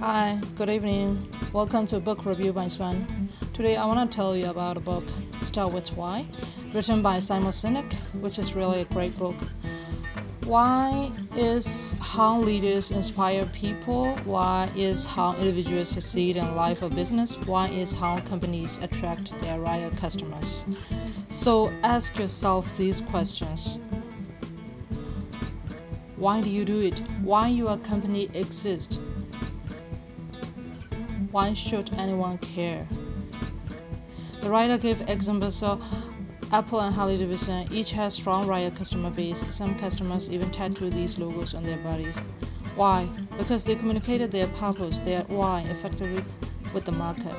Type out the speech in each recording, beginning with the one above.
Hi, good evening. Welcome to Book Review by Swan. Today I want to tell you about a book, Start With Why, written by Simon Sinek, which is really a great book. Why is how leaders inspire people? Why is how individuals succeed in life or business? Why is how companies attract their loyal customers? So ask yourself these questions. Why do you do it? Why your company exists? Why should anyone care? The writer gave examples of Apple and Harley Davidson. Each has strong loyal customer base. Some customers even tattoo these logos on their bodies. Why? Because they communicated their purpose, their why, effectively with the market.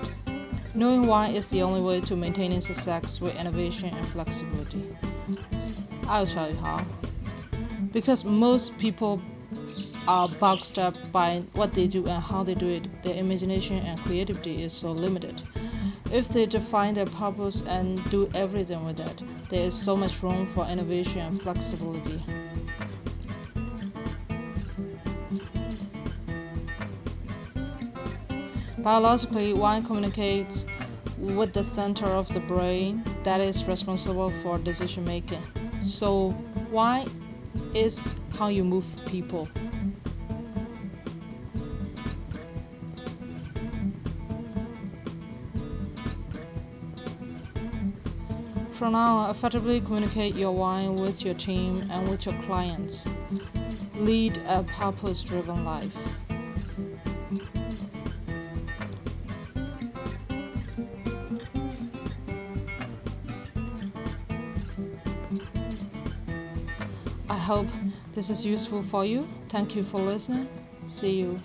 Knowing why is the only way to maintaining success with innovation and flexibility. I'll tell you how. Because most people are boxed up by what they do and how they do it. Their imagination and creativity is so limited. If they define their purpose and do everything with it, there is so much room for innovation and flexibility. Biologically, why communicates with the center of the brain that is responsible for decision making. So, why is how you move people. From now, effectively communicate your why with your team and with your clients. Lead a purpose-driven life. I hope this is useful for you. Thank you for listening. See you.